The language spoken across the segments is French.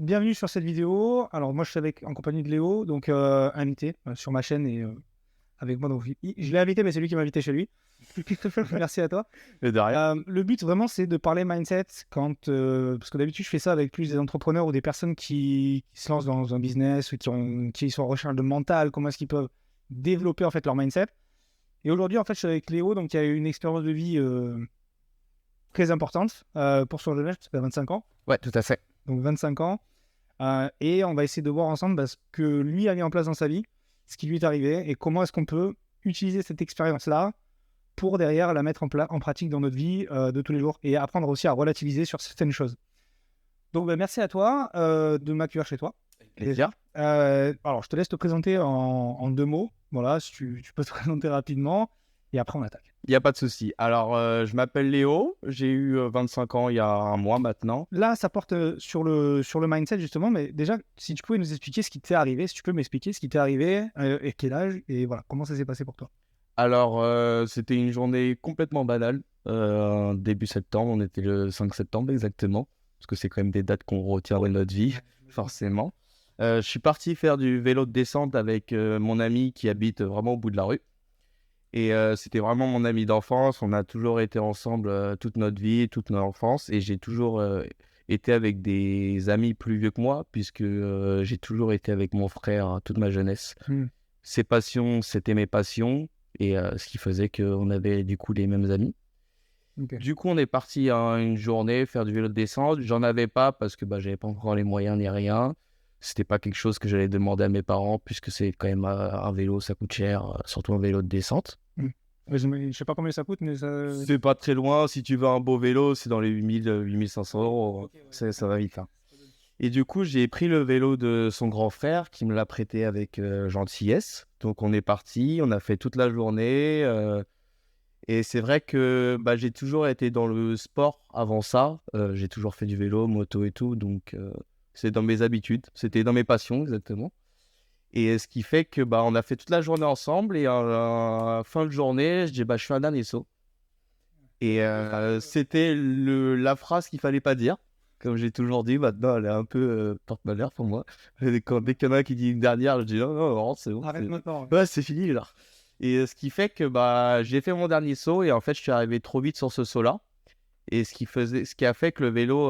bienvenue sur cette vidéo. Alors moi je suis en compagnie de Léo, donc invité sur ma chaîne et avec moi. Donc, je l'ai invité, mais c'est lui qui m'a invité chez lui. Merci à toi. Et de rien. Le but vraiment c'est de parler mindset parce que d'habitude je fais ça avec plus des entrepreneurs ou des personnes qui se lancent dans un business ou qui sont en recherche de mental, comment est-ce qu'ils peuvent développer en fait leur mindset. Et aujourd'hui en fait je suis avec Léo, donc il a eu une expérience de vie très importante pour son jeune âge, parce qu'il a 25 ans. Ouais, tout à fait. Donc 25 ans. Et on va essayer de voir ensemble ce que lui a mis en place dans sa vie, ce qui lui est arrivé et comment est-ce qu'on peut utiliser cette expérience-là pour derrière la mettre en pratique dans notre vie de tous les jours et apprendre aussi à relativiser sur certaines choses. Donc merci à toi de m'accueillir chez toi. Plaisir. Alors je te laisse te présenter en 2 mots. Voilà, si tu peux te présenter rapidement et après on attaque. Il n'y a pas de souci. Alors, je m'appelle Léo. J'ai eu 25 ans il y a un mois maintenant. Là, ça porte sur le mindset justement, mais déjà, si tu pouvais nous expliquer ce qui t'est arrivé, si tu peux m'expliquer ce qui t'est arrivé et quel âge, et voilà, comment ça s'est passé pour toi. Alors, c'était une journée complètement banale. Début septembre, on était le 5 septembre exactement. Parce que c'est quand même des dates qu'on retient dans notre vie, forcément. Je suis parti faire du vélo de descente avec mon ami qui habite vraiment au bout de la rue. Et c'était vraiment mon ami d'enfance. On a toujours été ensemble toute notre vie, toute notre enfance. Et j'ai toujours été avec des amis plus vieux que moi, puisque j'ai toujours été avec mon frère toute ma jeunesse. Ses passions, c'était mes passions. Et ce qui faisait qu'on avait du coup les mêmes amis. Okay. Du coup, on est parti une journée faire du vélo de descente. J'en avais pas parce que j'avais pas encore les moyens ni rien. C'était pas quelque chose que j'allais demander à mes parents, puisque c'est quand même un vélo, ça coûte cher, surtout un vélo de descente. Je sais pas combien ça coûte, mais ça... C'est pas très loin. Si tu veux un beau vélo, c'est dans les 8000, 8500 euros. Okay, ouais. Ça va vite. Hein. Et du coup, j'ai pris le vélo de son grand frère qui me l'a prêté avec gentillesse. Donc, on est parti. On a fait toute la journée. Et c'est vrai que j'ai toujours été dans le sport avant ça. J'ai toujours fait du vélo, moto et tout. Donc, c'est dans mes habitudes. C'était dans mes passions, exactement. Et ce qui fait que on a fait toute la journée ensemble. Et à fin de journée, je dis je fais un dernier saut. Et c'était la phrase qu'il fallait pas dire. Comme j'ai toujours dit, maintenant elle est un peu porte-malheur pour moi. Dès qu'il y en a un qui dit une dernière, je dis non, non, c'est bon. Arrête maintenant. Ouais, c'est fini là. Et ce qui fait que j'ai fait mon dernier saut et en fait je suis arrivé trop vite sur ce saut-là. Et ce qui a fait que le vélo,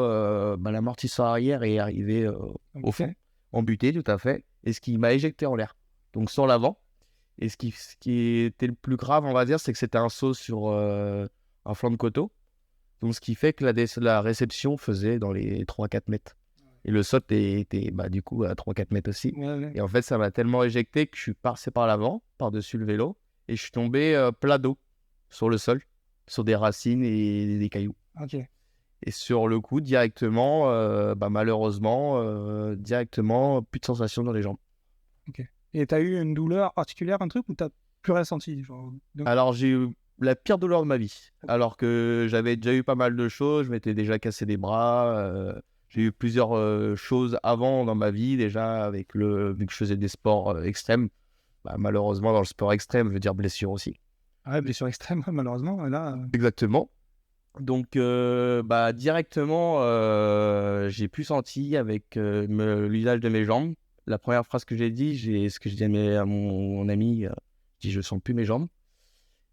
l'amortisseur arrière est arrivé au fond, embuté tout à fait. Et ce qui m'a éjecté en l'air, donc sur l'avant. Et ce qui était le plus grave, on va dire, c'est que c'était un saut sur un flanc de coteau. Donc ce qui fait que la réception faisait dans les 3-4 mètres. Et le saut était du coup à 3-4 mètres aussi. Ouais. Et en fait, ça m'a tellement éjecté que je suis passé par l'avant, par-dessus le vélo. Et je suis tombé plat dos sur le sol, sur des racines et des cailloux. Ok. Et sur le coup, directement, malheureusement, directement, plus de sensation dans les jambes. Ok. Et t'as eu une douleur particulière, un truc, ou t'as plus rien senti genre... Alors, j'ai eu la pire douleur de ma vie. Alors que j'avais déjà eu pas mal de choses. Je m'étais déjà cassé des bras. J'ai eu plusieurs choses avant dans ma vie, déjà, vu que je faisais des sports extrêmes. Malheureusement, dans le sport extrême, je veux dire blessure aussi. Ah ouais, blessure extrême, malheureusement. Là, Exactement. Donc, directement, j'ai pu sentir avec l'usage de mes jambes. La première phrase que j'ai dit, ce que je dis à mon ami, je dis je sens plus mes jambes.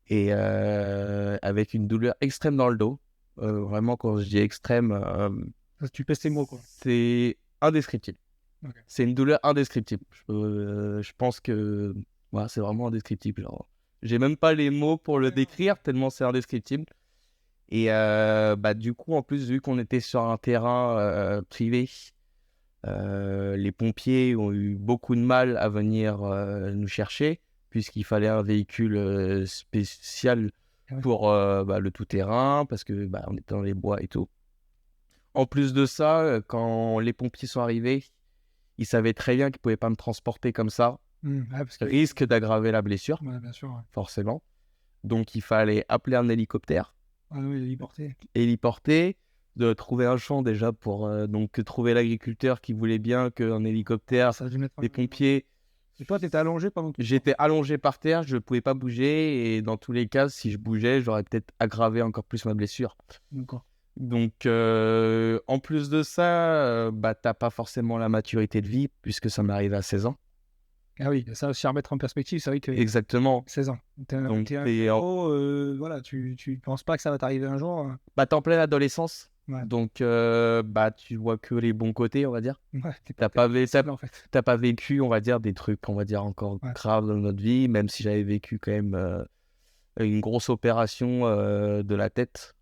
Et avec une douleur extrême dans le dos. Vraiment, quand je dis extrême, tu pèses tes mots, quoi. c'est indescriptible. Okay. C'est une douleur indescriptible. Je pense que c'est vraiment indescriptible. Genre. J'ai même pas les mots pour le décrire, tellement c'est indescriptible. Et du coup, en plus, vu qu'on était sur un terrain privé, les pompiers ont eu beaucoup de mal à venir nous chercher, puisqu'il fallait un véhicule spécial pour le tout-terrain, parce que on était dans les bois et tout. En plus de ça, quand les pompiers sont arrivés, ils savaient très bien qu'ils ne pouvaient pas me transporter comme ça. Parce que... Risque d'aggraver la blessure, bien sûr, forcément. Donc, il fallait appeler un hélicoptère. Ah oui, héliporter, de trouver un champ déjà pour donc trouver l'agriculteur qui voulait bien qu'un hélicoptère, des pompiers. Et toi, tu étais allongé pendant tout J'étais allongé par terre, je ne pouvais pas bouger et dans tous les cas, si je bougeais, j'aurais peut-être aggravé encore plus ma blessure. D'accord. Donc, en plus de ça, bah, t'as pas forcément la maturité de vie, puisque ça m'est arrivé à 16 ans. Ah oui, ça aussi à remettre en perspective, c'est vrai que Exactement. 16 ans. T'es un Donc, voilà, tu penses pas que ça va t'arriver un jour. bah, t'es en pleine adolescence. Ouais. Donc, bah, tu vois que les bons côtés, on va dire. Ouais, T'as pas, sensible, en fait. t'as pas vécu, on va dire, des trucs, on va dire, encore Ouais. graves dans notre vie, même si j'avais vécu quand même une grosse opération de la tête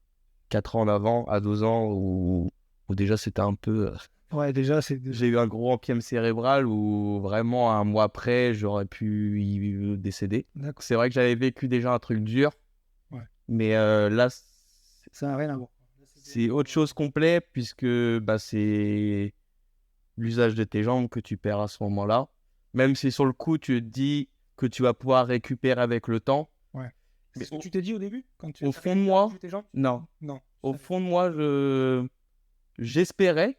4 ans en avant, à 12 ans, où déjà c'était un peu... Ouais, déjà, j'ai eu un gros empième cérébral où vraiment un mois après, j'aurais pu y décéder. D'accord. C'est vrai que j'avais vécu déjà un truc dur, Ouais. mais là, Ça n'a rien à voir. c'est autre chose complet, puisque bah, c'est l'usage de tes jambes que tu perds à ce moment-là. Même si sur le coup, tu te dis que tu vas pouvoir récupérer avec le temps. Ouais. Mais C'est ce que tu t'es dit au début quand tu au fond de moi, tes jambes? non. Non. Au fond de moi, j'espérais,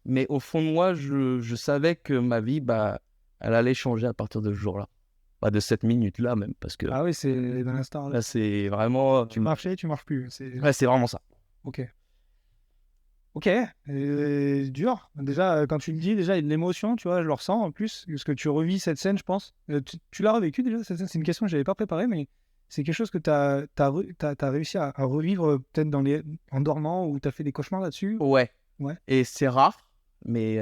mais au fond de moi, je savais que ma vie, bah, elle allait changer à partir de ce jour-là. Bah, de cette minute-là même, parce que Ah oui, c'est dans l'instant. là, c'est vraiment... Tu marchais, tu marches plus. Ouais, c'est vraiment ça. Ok. Ok. Dur. Déjà, quand tu le dis, déjà, il y a de l'émotion, tu vois, je le ressens en plus, parce que tu revis cette scène, je pense. Tu l'as revécu déjà, cette scène? C'est une question que je n'avais pas préparée, mais c'est quelque chose que tu as réussi à revivre peut-être en dormant ou tu as fait des cauchemars là-dessus? Ouais. Ouais. Et c'est rare, mais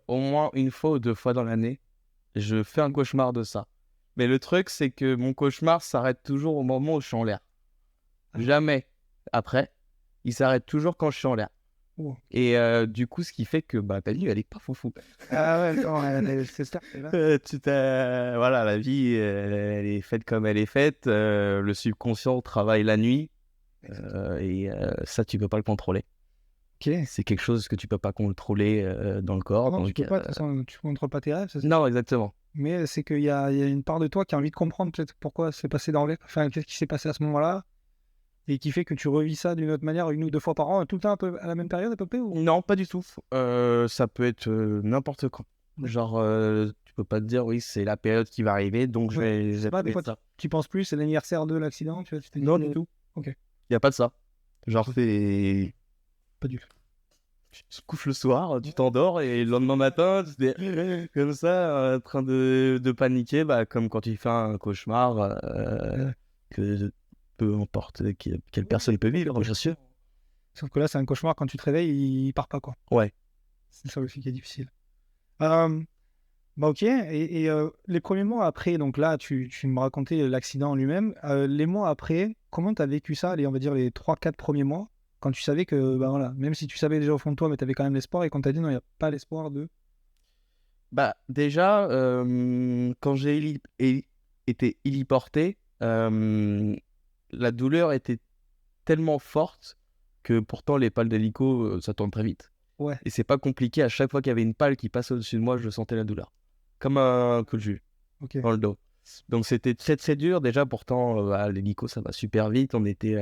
au moins une fois ou deux fois dans l'année, je fais un cauchemar de ça. Mais le truc, c'est que mon cauchemar s'arrête toujours au moment où je suis en l'air. Jamais après. Il s'arrête toujours quand je suis en l'air. Oh. Et du coup, ce qui fait que bah, ta vie, elle est pas foufou. Ah ouais, non, c'est ça. Voilà, la vie, elle est faite comme elle est faite. Le subconscient travaille la nuit. Et ça, tu peux pas le contrôler. Ok. C'est quelque chose que tu peux pas contrôler dans le corps. Non, Donc, tu peux pas, de toute façon, tu contrôles pas tes rêves, ça, non, exactement. mais c'est qu'il y a une part de toi qui a envie de comprendre peut-être pourquoi c'est passé dans l'air, enfin, qu'est-ce qui s'est passé à ce moment-là, et qui fait que tu revis ça d'une autre manière, une ou deux fois par an, tout le temps un peu à la même période à peu près ou... Non, pas du tout. Ça peut être n'importe quand. Genre, tu peux pas te dire, oui, c'est la période qui va arriver, donc je Ouais. vais Je sais pas, des fois, ça. tu penses plus, c'est l'anniversaire de l'accident, tu vois, tu te dis... Non, du tout. Ok. Il n'y a pas de ça. Genre, c'est... Pas du tout. Tu te couches le soir, tu t'endors, et le lendemain matin, tu es comme ça, en train de paniquer, bah, comme quand tu fais un cauchemar, que peu importe quelle personne peut vivre, bien sûr. Sauf que là, c'est un cauchemar, quand tu te réveilles, il part pas, quoi. Ouais. C'est ça aussi qui est difficile. Bah ok, et les premiers mois après, donc là, tu me racontais l'accident en lui-même. Les mois après, comment tu as vécu ça, on va dire les 3-4 premiers mois, quand tu savais que, bah voilà, même si tu savais déjà au fond de toi, mais tu avais quand même l'espoir, et quand tu as dit non, il n'y a pas l'espoir de... Bah, déjà, quand j'ai été héliporté, la douleur était tellement forte que pourtant les pales d'hélico, ça tourne très vite. Ouais, Et c'est pas compliqué, à chaque fois qu'il y avait une pale qui passait au-dessus de moi, je sentais la douleur. Comme un coup de jus ok. dans le dos. Donc c'était très très dur. Déjà, pourtant, bah, l'hélico, ça va super vite. On était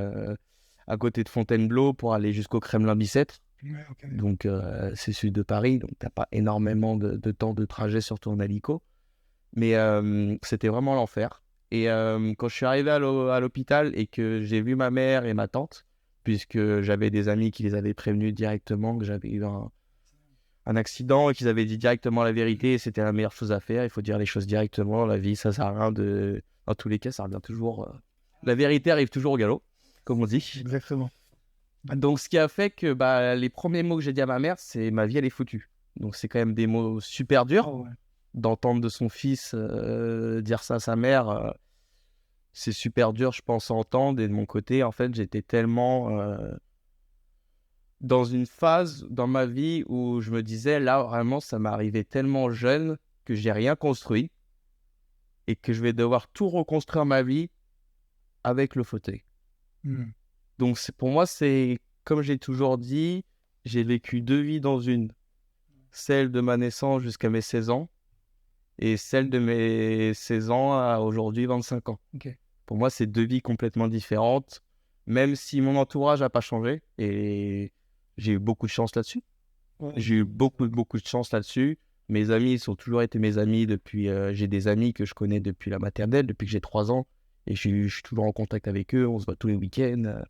à côté de Fontainebleau pour aller jusqu'au Kremlin-Bicêtre. Ouais, ok. Donc c'est sud de Paris, donc t'as pas énormément de temps de trajet, surtout en hélico. Mais c'était vraiment l'enfer. Et quand je suis arrivé à l'hôpital et que j'ai vu ma mère et ma tante, puisque j'avais des amis qui les avaient prévenus directement que j'avais eu un accident et qu'ils avaient dit directement la vérité, et c'était la meilleure chose à faire. Il faut dire les choses directement. La vie, ça sert à rien de... Dans tous les cas, ça revient toujours... La vérité arrive toujours au galop, comme on dit. Exactement. Donc, ce qui a fait que bah, les premiers mots que j'ai dit à ma mère, c'est ma vie, elle est foutue. Donc, c'est quand même des mots super durs. Oh, ouais. D'entendre de son fils dire ça à sa mère, c'est super dur, je pense, à entendre. Et de mon côté, en fait, j'étais tellement dans une phase dans ma vie où je me disais, là, vraiment, ça m'est arrivé tellement jeune que j'ai rien construit et que je vais devoir tout reconstruire ma vie avec le fauteuil. Donc, pour moi, c'est comme j'ai toujours dit, j'ai vécu deux vies dans une. Celle de ma naissance jusqu'à mes 16 ans et celle de mes 16 ans à aujourd'hui 25 ans. Ok. Pour moi, c'est deux vies complètement différentes, même si mon entourage n'a pas changé et j'ai eu beaucoup de chance là-dessus. Ouais. J'ai eu beaucoup de chance là-dessus. Mes amis, ils ont toujours été mes amis depuis... j'ai des amis que je connais depuis la maternelle, depuis que j'ai 3 ans. Et je suis toujours en contact avec eux, on se voit tous les week-ends.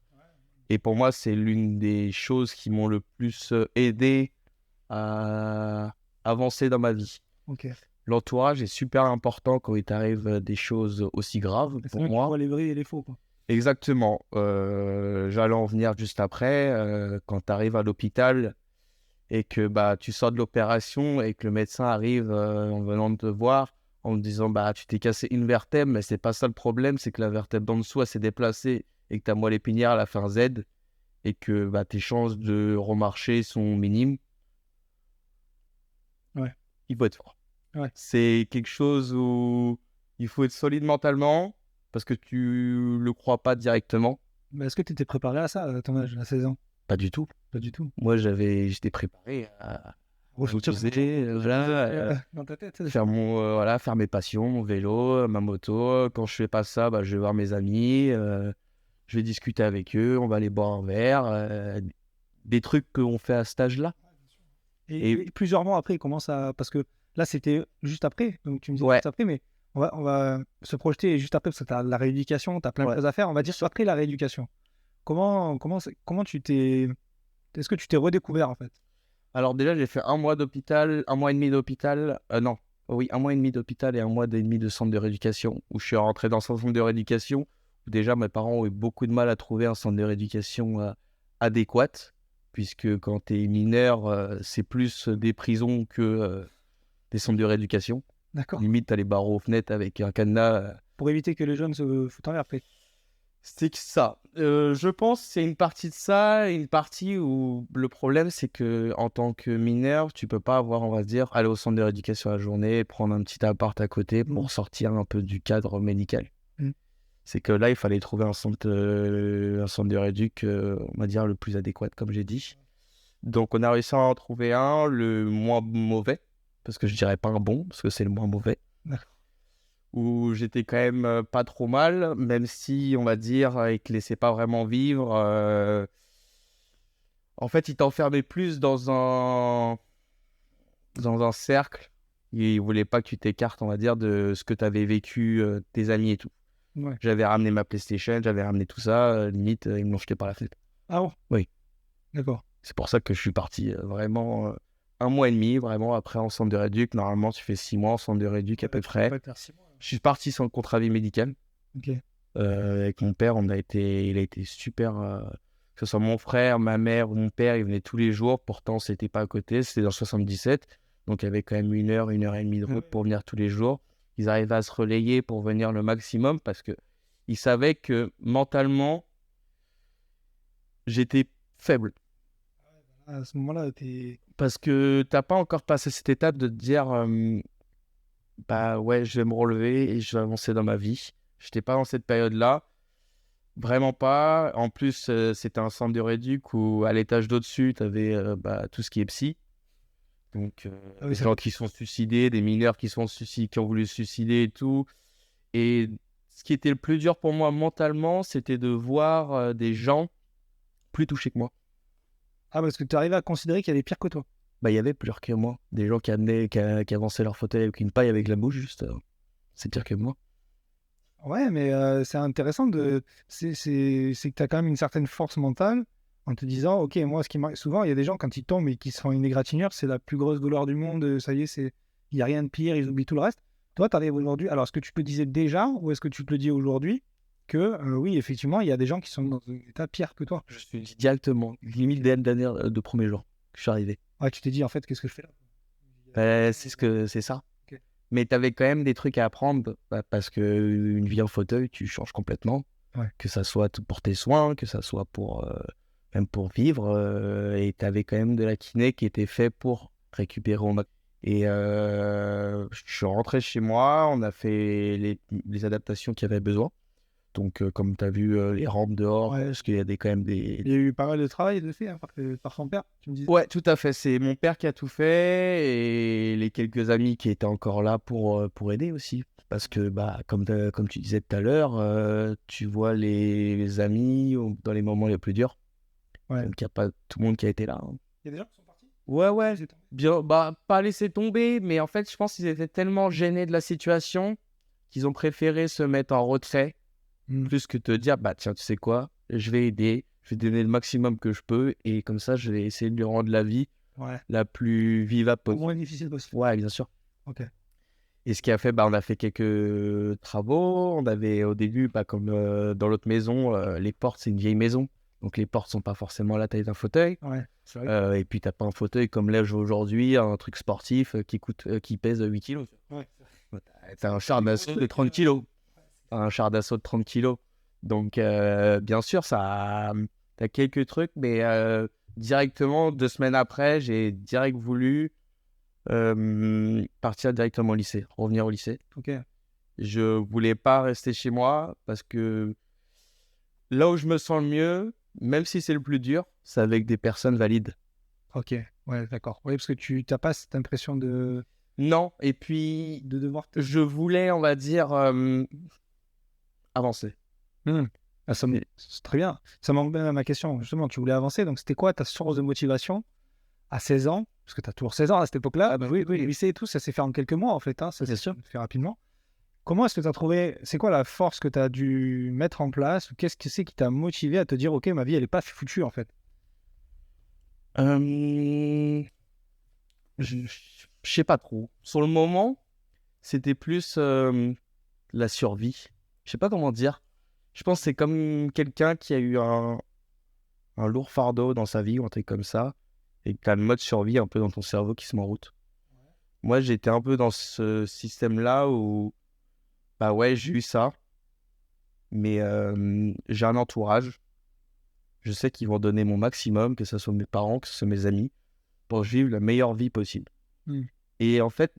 Et pour moi, c'est l'une des choses qui m'ont le plus aidé à avancer dans ma vie. Ok. L'entourage est super important quand il t'arrive des choses aussi graves C'est pour là que tu moi. vois les vrais et les faux, quoi. Exactement. J'allais en venir juste après. Quand tu arrives à l'hôpital et que bah, tu sors de l'opération et que le médecin arrive en venant de te voir en te disant bah, tu t'es cassé une vertèbre, mais c'est pas ça le problème, c'est que la vertèbre d'en dessous elle s'est déplacée et que ta moelle épinière elle a fait un Z et que bah, tes chances de remarcher sont minimes. Ouais. Il faut être fort. Ouais. C'est quelque chose où il faut être solide mentalement parce que tu le crois pas directement. Mais est-ce que tu étais préparé à ça à ton âge, à 16 ans? Pas du tout. Pas du tout. Moi, j'étais préparé à poser, Dans ta tête. faire faire mes passions, mon vélo, ma moto. Quand je fais pas ça, bah, je vais voir mes amis, je vais discuter avec eux, on va aller boire un verre, des trucs qu'on fait à cet âge-là. Et plusieurs mois après, il commence à. Parce que là, c'était juste après. Donc, tu me dis Ouais. juste après, mais on va se projeter juste après, parce que tu as la rééducation, tu as plein de Ouais. choses à faire. On va dire après la rééducation. Comment tu t'es. Est-ce que tu t'es redécouvert, en fait? Alors déjà, j'ai fait 1 mois d'hôpital, 1 mois et demi d'hôpital. Non, oui, 1 mois et demi d'hôpital et 1 mois et demi de centre de rééducation, où je suis rentré dans un centre de rééducation, où déjà mes parents ont eu beaucoup de mal à trouver un centre de rééducation adéquat, puisque quand tu es mineur, c'est plus des prisons que des centres de rééducation. D'accord. Limite, tu as les barreaux aux fenêtres avec un cadenas. Pour éviter que les jeunes se foutent en l'air après. C'est que ça. Je pense que c'est une partie de ça, et une partie où le problème, c'est que en tant que mineur, tu peux pas avoir, on va dire, aller au centre de rééducation la journée, prendre un petit appart à côté pour sortir un peu du cadre médical. Mm. C'est que là, il fallait trouver un centre de rééduc, on va dire, le plus adéquat, comme j'ai dit. Donc, on a réussi à en trouver un, le moins mauvais, parce que je dirais pas un bon, parce que c'est le moins mauvais. D'accord. Où j'étais quand même pas trop mal, même si, on va dire, il ne te laissait pas vraiment vivre. En fait, il t'enfermait plus dans un cercle. Il voulait pas que tu t'écartes, on va dire, de ce que tu avais vécu, tes amis et tout. Ouais. J'avais ramené ma PlayStation, j'avais ramené tout ça, limite, ils me l'ont jeté par la fenêtre. Ah bon? Oui. D'accord. C'est pour ça que je suis parti vraiment 1 mois et demi, vraiment, après en centre de rééduc. Normalement, tu fais 6 mois en centre de rééduc à peu près. Je suis parti sans le contrat vie médical. Ok. Avec mon père, il a été super. Que ce soit mon frère, ma mère ou mon père, ils venaient tous les jours. Pourtant, c'était pas à côté, c'était dans 77. Donc, il y avait quand même 1 heure et demie de route pour venir tous les jours. Ils arrivaient à se relayer pour venir le maximum parce que ils savaient que mentalement, j'étais faible. À ce moment-là, t'es. Parce que t'as pas encore passé cette étape de te dire bah ouais, je vais me relever et je vais avancer dans ma vie. J'étais pas dans cette période-là. Vraiment pas. En plus, c'était un centre de rééduc où à l'étage d'au-dessus, tu avais tout ce qui est psy. Donc, des gens qui se sont suicidés, des mineurs qui qui ont voulu se suicider et tout. Et ce qui était le plus dur pour moi mentalement, c'était de voir des gens plus touchés que moi. Ah, parce que tu arrives à considérer qu'il y avait pire que toi. Bah, il y avait pire que moi. Des gens qui avançaient leur fauteuil avec une paille avec la bouche, juste. C'est pire que moi. Ouais, mais c'est intéressant c'est que tu as quand même une certaine force mentale en te disant, ok, moi, ce qui m'arrive souvent, il y a des gens quand ils tombent et qui se font une égratignure, c'est la plus grosse douleur du monde, ça y est, il n'y a rien de pire, ils oublient tout le reste. Toi, tu arrives aujourd'hui, alors est-ce que tu te le disais déjà ou est-ce que tu te le dis aujourd'hui que oui, effectivement, il y a des gens qui sont dans un état pire que toi? Je me suis dit directement, limite des dernières de premier jour que je suis arrivé. Ouais, tu t'es dit, en fait, qu'est-ce que je fais là? C'est ça. Ok. Mais tu avais quand même des trucs à apprendre parce qu'une vie en fauteuil, tu changes complètement. Ouais. Que ça soit pour tes soins, que ça soit même pour vivre. Et tu avais quand même de la kiné qui était fait pour récupérer au max. Et je suis rentré chez moi, on a fait les adaptations qu'il y avait besoin. Donc, comme tu as vu, les rampes dehors, Ouais. parce qu'il y a quand même des... Il y a eu pas mal de travail de fait par son père, tu me disais. Ouais, tout à fait. C'est mon père qui a tout fait et les quelques amis qui étaient encore là pour aider aussi. Parce que, comme tu disais tout à l'heure, tu vois les amis dans les moments les plus durs. Ouais. Donc, il n'y a pas tout le monde qui a été là. Hein. Il y a des gens qui sont partis? Ouais. Bien, pas laisser tomber, mais en fait, je pense qu'ils étaient tellement gênés de la situation qu'ils ont préféré se mettre en retrait plus que te dire, tiens, tu sais quoi, je vais aider, je vais donner le maximum que je peux et comme ça, je vais essayer de lui rendre la vie Ouais. la plus vivable Au possible. moins difficile possible. Ouais, bien sûr. Ok. Et ce qui a fait, on a fait quelques travaux. On avait au début, comme dans l'autre maison, les portes, c'est une vieille maison. Donc les portes sont pas forcément à la taille d'un fauteuil. Ouais, c'est vrai. Et puis t'as pas un fauteuil comme là j'ai aujourd'hui, un truc sportif qui pèse 8 kilos. Ouais. T'as un char d'assaut de 30 kilos. Un char d'assaut de 30 kilos. Donc bien sûr, t'as quelques trucs, mais directement, 2 semaines après, j'ai direct voulu partir directement au lycée, revenir au lycée. Ok. Je voulais pas rester chez moi parce que là où je me sens le mieux, même si c'est le plus dur, c'est avec des personnes valides. Ok. Ouais, d'accord. Oui, parce que tu n'as pas cette impression Non, et puis de devoir. je voulais, on va dire, avancer. Ah, c'est très bien. Ça m'en revient à ma question. Justement, tu voulais avancer. Donc, c'était quoi ta source de motivation à 16 ans? Parce que tu as toujours 16 ans à cette époque-là. Ah bah oui, oui. Le lycée et tout, ça s'est fait en quelques mois, en fait. Ça Bien s'est sûr. fait rapidement. Comment est-ce que tu as trouvé. C'est quoi la force que tu as dû mettre en place? Ou qu'est-ce que c'est qui t'a motivé à te dire, OK, ma vie, elle n'est pas foutue, en fait? Je sais pas trop. Sur le moment, c'était plus la survie. Je sais pas comment dire. Je pense que c'est comme quelqu'un qui a eu un lourd fardeau dans sa vie ou un truc comme ça, et que tu as le mode survie un peu dans ton cerveau qui se met en route. Moi, j'étais un peu dans ce système-là où, ouais, j'ai eu ça, mais j'ai un entourage. Je sais qu'ils vont donner mon maximum, que ce soit mes parents, que ce soit mes amis, pour vivre la meilleure vie possible. Et en fait,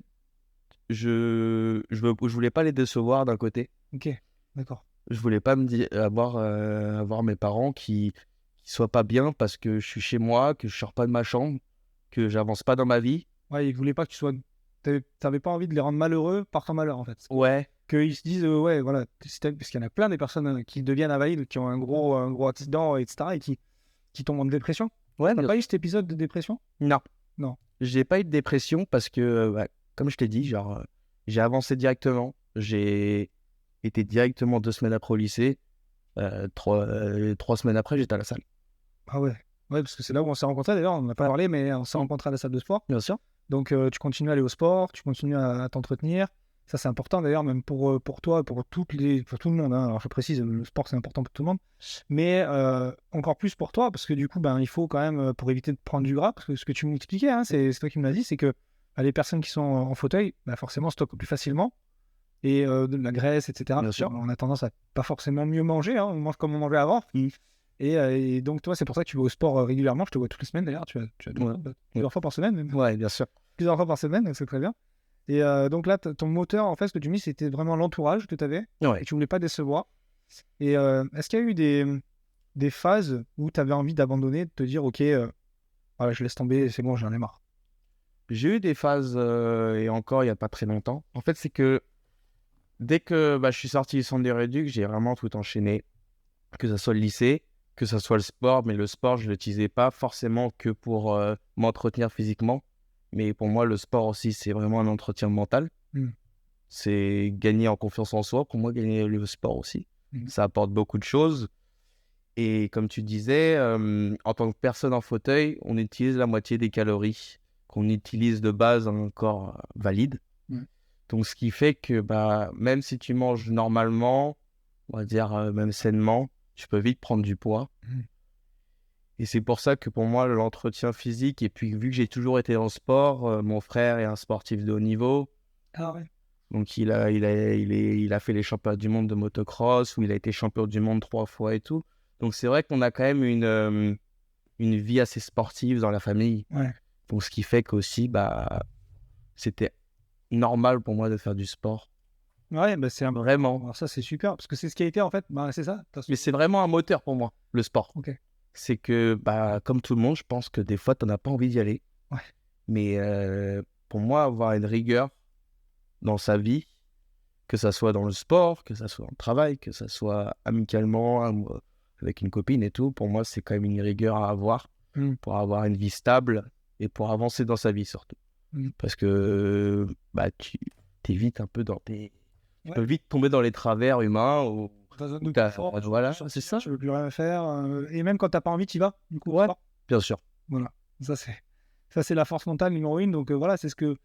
je voulais pas les décevoir d'un côté. Ok, d'accord. Je voulais pas avoir mes parents qui soient pas bien parce que je suis chez moi, que je sors pas de ma chambre, que j'avance pas dans ma vie. Ouais, ils voulaient pas que tu sois. T'avais pas envie de les rendre malheureux par ton malheur, en fait. Ouais, Qu'ils se disent, ouais, voilà, parce qu'il y en a plein des personnes qui deviennent invalides, qui ont un gros accident, etc., et qui tombent en dépression. ouais, T'as bien pas sûr. eu cet épisode de dépression? Non. Non. J'ai pas eu de dépression parce que, comme je t'ai dit, j'ai avancé directement. J'ai été directement 2 semaines après au lycée. 3 semaines après, j'étais à la salle. Ah ouais. Ouais, parce que c'est là où on s'est rencontrés, d'ailleurs, on n'a pas parlé, mais on s'est rencontrés à la salle de sport. Bien sûr. Donc, tu continues à aller au sport, tu continues à t'entretenir. Ça, c'est important, d'ailleurs, même pour toi, pour tout le monde. Hein. Alors, je précise, le sport, c'est important pour tout le monde. Mais encore plus pour toi, parce que du coup, il faut quand même, pour éviter de prendre du gras, parce que ce que tu m'expliquais, hein, c'est toi qui me l'as dit, c'est que les personnes qui sont en fauteuil, forcément, stockent plus facilement. Et de la graisse, etc. Bien sûr. On a tendance à pas forcément mieux manger, hein. On mange comme on mangeait avant. Et donc, toi, c'est pour ça que tu vas au sport régulièrement. Je te vois toutes les semaines, d'ailleurs. Tu as plusieurs fois par semaine, même. Ouais, bien sûr. Plusieurs fois par semaine, donc c'est très bien. Et donc là, ton moteur, en fait, ce que tu me dis, c'était vraiment l'entourage que tu avais. Ouais. Et tu voulais pas décevoir. Et est-ce qu'il y a eu des phases où tu avais envie d'abandonner, de te dire, OK, voilà, je laisse tomber, c'est bon, j'en ai marre? J'ai eu des phases, et encore il n'y a pas très longtemps. En fait, c'est que dès que je suis sorti du centre des réducs, j'ai vraiment tout enchaîné. Que ce soit le lycée, que ce soit le sport. Mais le sport, je ne l'utilisais pas forcément que pour m'entretenir physiquement. Mais pour moi, le sport aussi, c'est vraiment un entretien mental. C'est gagner en confiance en soi. Pour moi, gagner le sport aussi. Ça apporte beaucoup de choses. Et comme tu disais, en tant que personne en fauteuil, on utilise la moitié des calories qu'on utilise de base dans un corps valide. Donc, ce qui fait que même si tu manges normalement, on va dire même sainement, tu peux vite prendre du poids. Et c'est pour ça que pour moi, l'entretien physique, et puis vu que j'ai toujours été dans le sport, mon frère est un sportif de haut niveau. Ah ouais. Donc, il a fait les championnats du monde de motocross, où il a été champion du monde 3 fois et tout. Donc, c'est vrai qu'on a quand même une vie assez sportive dans la famille. Ouais. Donc, ce qui fait qu'aussi, c'était normal pour moi de faire du sport. Ouais, c'est Vraiment. Alors ça, c'est super, parce que c'est ce qui a été, en fait, c'est ça. Mais c'est vraiment un moteur pour moi, le sport. Ok. C'est que, comme tout le monde, je pense que des fois, tu n'en as pas envie d'y aller. Ouais. Mais pour moi, avoir une rigueur dans sa vie, que ça soit dans le sport, que ça soit dans le travail, que ça soit amicalement, avec une copine et tout, pour moi, c'est quand même une rigueur à avoir pour avoir une vie stable et pour avancer dans sa vie surtout. Parce que tu es vite un peu dans tes... Tu peux vite tomber dans les travers humains où ta zone de T'as- confort, voilà, tu c'est ça. tu veux plus rien faire, et même quand tu as pas envie, tu y vas, du coup, au Ouais. sport. Bien sûr. Voilà, ça c'est la force mentale numéro 1, donc voilà, c'est ce que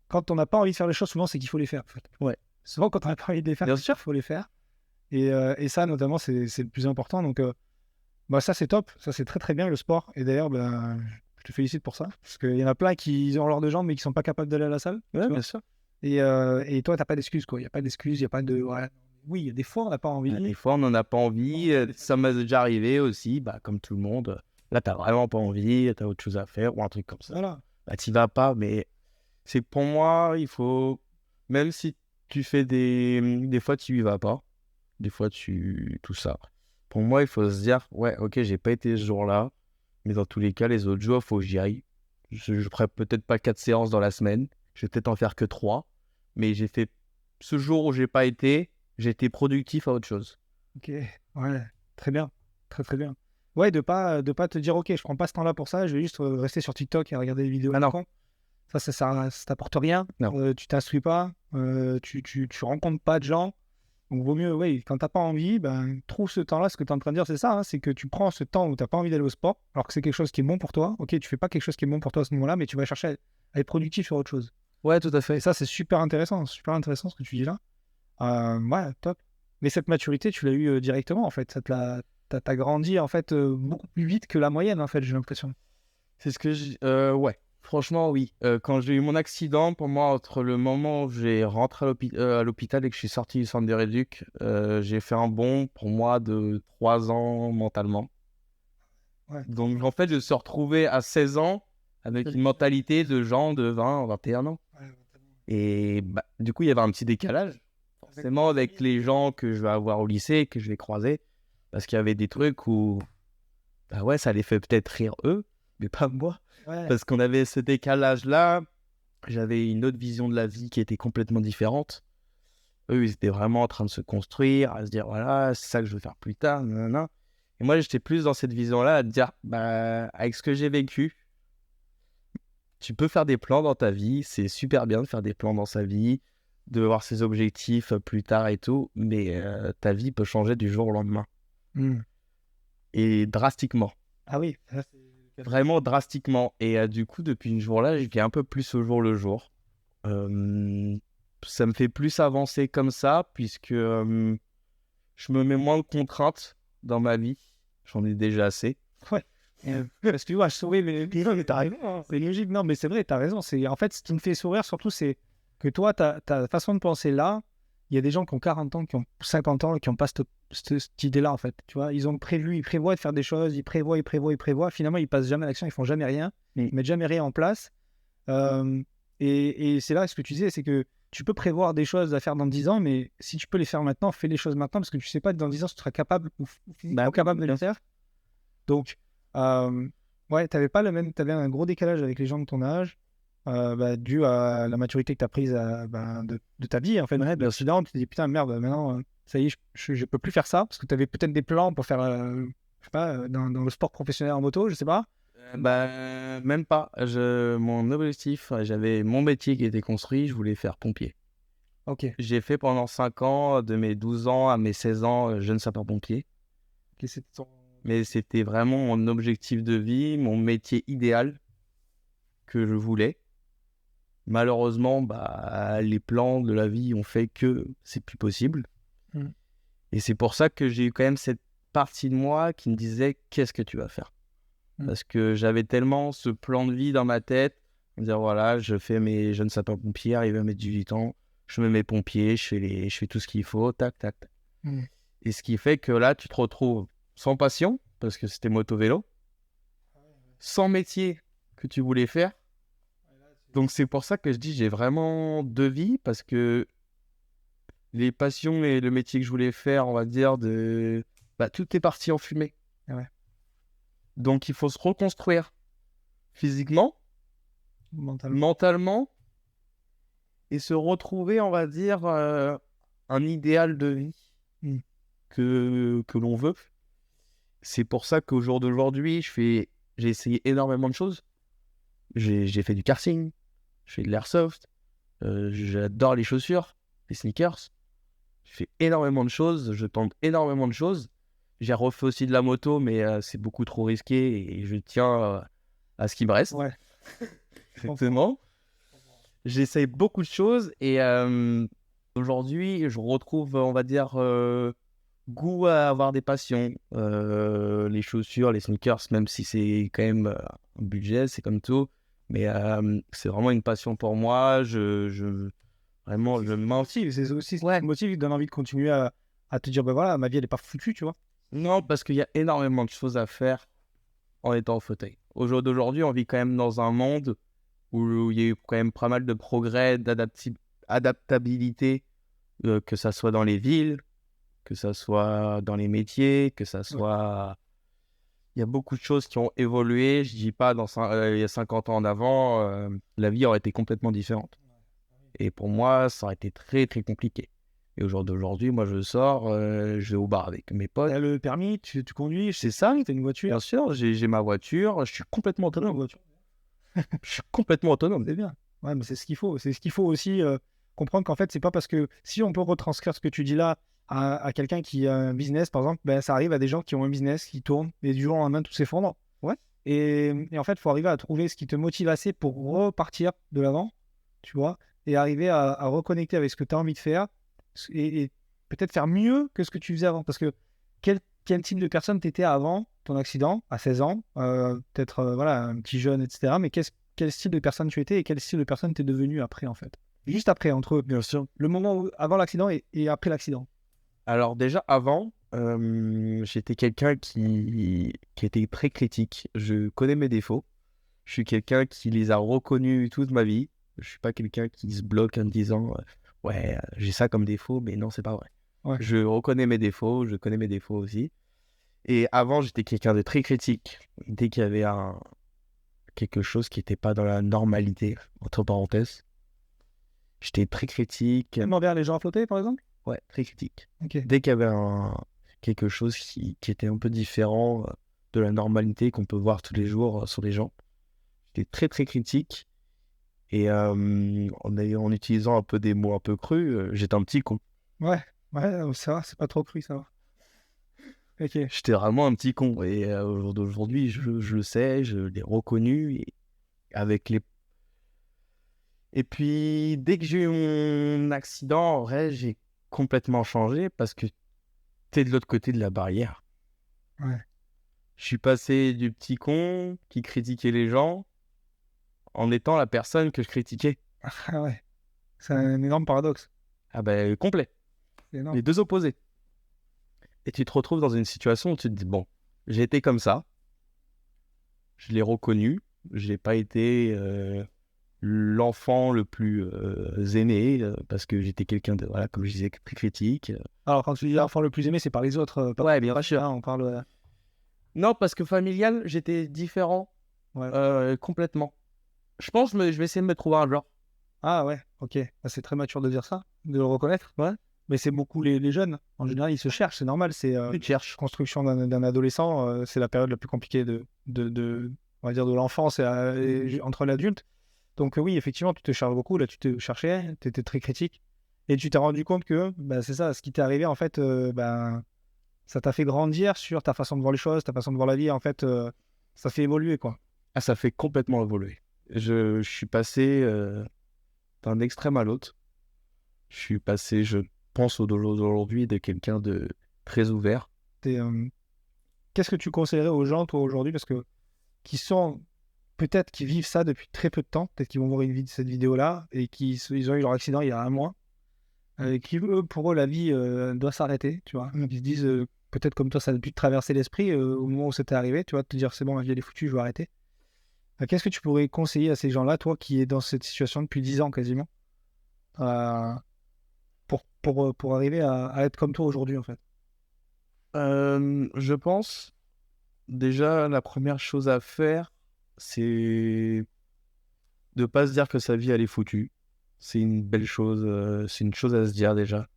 quand on n'a pas envie de faire les choses, souvent, c'est qu'il faut les faire, en fait. Ouais. Souvent, quand on n'a pas envie de les faire, Bien c'est qu'il sûr. faut les faire, et ça, notamment, c'est le plus important, donc bah, ça, c'est top, ça, c'est très, très bien, le sport, et d'ailleurs, ben, je te félicite pour ça, parce qu'il y en a plein qui ont l'or de jambes, mais qui sont pas capables d'aller à la salle, tu Ouais, vois? bien sûr. Et toi, tu as pas d'excuse, quoi. Il y a pas d'excuse, il y a pas de ouais. Oui, il y a des fois, on n'a pas Des envie. fois, on n'en a pas envie. Non, Ça m'est déjà arrivé aussi, bah, comme tout le monde. Là, t'as vraiment pas envie, t'as autre chose à faire ou un truc comme ça. voilà. Bah, t'y vas pas, mais c'est pour moi, il faut. Même si tu fais des fois, tu y vas pas. Des fois, tout ça. Pour moi, il faut se dire, ouais, ok, j'ai pas été ce jour-là, mais dans tous les cas, les autres jours, il faut que j'y aille. Je ferai peut-être pas 4 séances dans la semaine. Je vais peut-être en faire que 3. Mais j'ai fait. Ce jour où j'ai pas été, j'ai été productif à autre chose. OK. Ouais, très bien. Très, très bien. Ouais, de pas te dire: «OK, je prends pas ce temps-là pour ça, je vais juste, rester sur TikTok et regarder des vidéos Ah à non, con». Ça t'apporte rien, non. tu t'instruis pas, tu rencontres pas de gens. Donc vaut mieux, oui, quand tu as pas envie, ben, trouve ce temps-là. Ce que tu es en train de dire, c'est ça, hein, c'est que tu prends ce temps où tu as pas envie d'aller au sport, alors que c'est quelque chose qui est bon pour toi. OK, tu fais pas quelque chose qui est bon pour toi à ce moment-là, mais tu vas chercher à être productif sur autre chose. Ouais, tout à Et fait. ça, c'est super intéressant ce que tu dis là. Ouais, top. Mais cette maturité, tu l'as eu directement en fait. T'as grandi en fait beaucoup plus vite que la moyenne en fait, j'ai l'impression. C'est ce que ouais, franchement, oui. Quand j'ai eu mon accident, pour moi, entre le moment où j'ai rentré à l'hôpital et que je suis sorti du centre de rééduc, j'ai fait un bond, pour moi, de 3 ans mentalement. Ouais. Donc, en fait, je me suis retrouvé à 16 ans avec une mentalité de gens de 20, 21 ans. Ouais, Et bah, du coup, il y avait un petit décalage, forcément, avec les gens que je vais avoir au lycée, que je vais croiser. Parce qu'il y avait des trucs où, bah ouais, ça les fait peut-être rire eux, mais pas moi. ouais. Parce qu'on avait ce décalage-là. J'avais une autre vision de la vie qui était complètement différente. Eux, ils étaient vraiment en train de se construire, à se dire, voilà, c'est ça que je veux faire plus tard, nanana. Et moi, j'étais plus dans cette vision-là, à te dire, bah, avec ce que j'ai vécu, tu peux faire des plans dans ta vie, c'est super bien de faire des plans dans sa vie, de voir ses objectifs plus tard et tout, mais ta vie peut changer du jour au lendemain. Hmm. Et drastiquement. Ah oui. Vraiment drastiquement. Et du coup, depuis ce jour-là, je vis un peu plus au jour le jour. Ça me fait plus avancer comme ça, puisque je me mets moins de contraintes dans ma vie. J'en ai déjà assez. Ouais. Parce que tu vois, sauver non, mais t'as raison, hein, c'est logique. Non, mais c'est vrai, t'as raison. C'est en fait ce qui me fait sourire surtout, c'est que toi, ta façon de penser là, il y a des gens qui ont 40 ans, qui ont 50 ans, qui n'ont pas cette idée-là en fait. Tu vois, ils ont prévu, ils prévoient de faire des choses, ils prévoient. Finalement, ils passent jamais à l'action, ils font jamais rien, ils mettent jamais rien en place. Et c'est là ce que tu disais, c'est que tu peux prévoir des choses à faire dans 10 ans, mais si tu peux les faire maintenant, fais les choses maintenant parce que tu sais pas dans 10 ans si tu seras capable ou physiquement capable de les faire. Donc, ouais, t'avais un gros décalage avec les gens de ton âge, bah, dû à la maturité que tu as prise ben, de ta vie. En fait, Ouais, de l'accident, tu te dis putain, merde, maintenant, ça y est, je peux plus faire ça parce que tu avais peut-être des plans pour faire, je sais pas, dans le sport professionnel en moto, je sais pas. Bah, même pas. Mon objectif, j'avais mon métier qui était construit, je voulais faire pompier. Ok, J'ai fait pendant 5 ans, de mes 12 ans à mes 16 ans, jeune sapeur-pompier. ok, c'est ton. Mais c'était vraiment mon objectif de vie, mon métier idéal que je voulais. Malheureusement, bah, les plans de la vie ont fait que c'est plus possible. Mm. Et c'est pour ça que j'ai eu quand même cette partie de moi qui me disait qu'est-ce que tu vas faire. Parce que j'avais tellement ce plan de vie dans ma tête, me dire voilà, je fais mes jeunes sapeurs-pompiers, arrivé à mes 18 ans, je mets mes pompiers, je fais tout ce qu'il faut, tac, tac, tac. Mm. Et ce qui fait que là, tu te retrouves sans passion, parce que c'était moto-vélo, sans métier que tu voulais faire. Donc c'est pour ça que je dis j'ai vraiment deux vies, parce que les passions et le métier que je voulais faire, on va dire, bah, tout est parti en fumée. Ouais. Donc il faut se reconstruire physiquement, mentalement, et se retrouver, on va dire, un idéal de vie que l'on veut. C'est pour ça qu'au jour d'aujourd'hui, j'ai essayé énormément de choses. J'ai fait du karting, je fais de l'airsoft, j'adore les chaussures, les sneakers. Je fais énormément de choses, je tente énormément de choses. J'ai refait aussi de la moto, mais c'est beaucoup trop risqué et je tiens à ce qui me reste. Ouais, je comprends. Exactement. J'essaye beaucoup de choses et aujourd'hui, je retrouve, on va dire, goût à avoir des passions. Les chaussures, les sneakers, même si c'est quand même un budget, c'est comme tout. Mais c'est vraiment une passion pour moi. Vraiment, je m'en... C'est aussi ce qui Ouais. te motive, qui te donne envie de continuer à te dire, ben voilà, ma vie, elle est pas foutue, tu vois. Non, parce qu'il y a énormément de choses à faire en étant en fauteuil. Au jour d'aujourd'hui, on vit quand même dans un monde où il y a eu quand même pas mal de progrès, d'adaptabilité, que ça soit dans les villes, que ça soit dans les métiers, que ça soit... Il y a beaucoup de choses qui ont évolué. Je dis pas, il y a 50 ans en avant, la vie aurait été complètement différente. Et pour moi, ça aurait été très, très compliqué. Et au jour d'aujourd'hui, moi, je sors, je vais au bar avec mes potes. T'as le permis, tu conduis, C'est ça, t'as une voiture. bien sûr, j'ai ma voiture, je suis complètement T'as une autonome. voiture. Je suis complètement autonome. C'est bien. Ouais, mais c'est ce qu'il faut. C'est ce qu'il faut aussi comprendre qu'en fait, c'est pas parce que si on peut retranscrire ce que tu dis là à quelqu'un qui a un business, par exemple, ben, ça arrive à des gens qui ont un business qui tourne et du jour au lendemain, tout s'effondre. Ouais. Et en fait, il faut arriver à trouver ce qui te motive assez pour repartir de l'avant, tu vois, et arriver à reconnecter avec ce que tu as envie de faire et peut-être faire mieux que ce que tu faisais avant. Parce que quel type de personne tu étais avant ton accident, à 16 ans, peut-être voilà, un petit jeune, etc. Mais quel style de personne tu étais et quel style de personne tu es devenu après, en fait. Juste après, entre Bien sûr. le moment avant l'accident et après l'accident. Alors déjà, avant, j'étais quelqu'un qui était très critique. Je connais mes défauts. Je suis quelqu'un qui les a reconnus toute ma vie. Je suis pas quelqu'un qui se bloque en me disant ouais, j'ai ça comme défaut, mais non, c'est pas vrai. Ouais. Je reconnais mes défauts, je connais mes défauts aussi. Et avant, j'étais quelqu'un de très critique. Dès qu'il y avait quelque chose qui n'était pas dans la normalité, entre parenthèses, j'étais très critique. Même envers les gens à flotter, par exemple. Ouais, très critique. Ok. Dès qu'il y avait quelque chose qui était un peu différent de la normalité qu'on peut voir tous les jours sur les gens, j'étais très très critique. Et en utilisant un peu des mots un peu crus, j'étais un petit con. Ouais, ça va, c'est pas trop cru, ça va. Ok. J'étais vraiment un petit con. Et au jour d'aujourd'hui, je le sais, je l'ai reconnu. Et, avec les... et puis, dès que j'ai eu mon accident, en vrai, j'ai complètement changé parce que t'es de l'autre côté de la barrière. Ouais. Je suis passé du petit con qui critiquait les gens en étant la personne que je critiquais. Ah ouais. C'est un énorme paradoxe. Ah ben, complet. C'est énorme. Les deux opposés. Et tu te retrouves dans une situation où tu te dis, bon, j'ai été comme ça, je l'ai reconnu, j'ai pas été l'enfant le plus aimé parce que j'étais quelqu'un de, voilà, comme je disais, très critique. Alors, quand tu dis l'enfant le plus aimé, c'est par les autres. Pas Ouais, bien sûr. hein, on parle. Non, parce que familial, j'étais différent complètement. Je pense que je vais essayer de me trouver un genre. Ah ouais, ok. Ah, c'est très mature de dire ça, de le reconnaître. Ouais. Mais c'est beaucoup les jeunes. En général, ils se cherchent, c'est normal. C'est Tu te cherches. construction d'un adolescent. C'est la période la plus compliquée on va dire, de l'enfance et entre l'adulte. Donc oui, effectivement, tu te cherches beaucoup. Là, tu te cherchais, tu étais très critique. Et tu t'es rendu compte que bah, c'est ça, ce qui t'est arrivé, en fait, ça t'a fait grandir sur ta façon de voir les choses, ta façon de voir la vie. En fait, ça fait évoluer, quoi. Ah, ça fait complètement évoluer. Je suis passé d'un extrême à l'autre. Je suis passé, je pense aujourd'hui, de quelqu'un de très ouvert. Qu'est-ce que tu conseillerais aux gens, toi, aujourd'hui, parce que qui sont peut-être qui vivent ça depuis très peu de temps, peut-être qu'ils vont voir cette vidéo-là et ils ont eu leur accident il y a un mois, qui eux, pour eux, la vie doit s'arrêter, tu vois. Ils se disent peut-être comme toi, ça a pu te traverser l'esprit au moment où c'était arrivé, tu vois, de te dire c'est bon, ma vie elle est foutue, je vais arrêter. Qu'est-ce que tu pourrais conseiller à ces gens-là, toi, qui es dans cette situation depuis 10 ans quasiment, pour arriver à être comme toi aujourd'hui, en fait? Je pense, déjà, la première chose à faire, c'est de ne pas se dire que sa vie, elle est foutue. C'est une belle chose, c'est une chose à se dire déjà.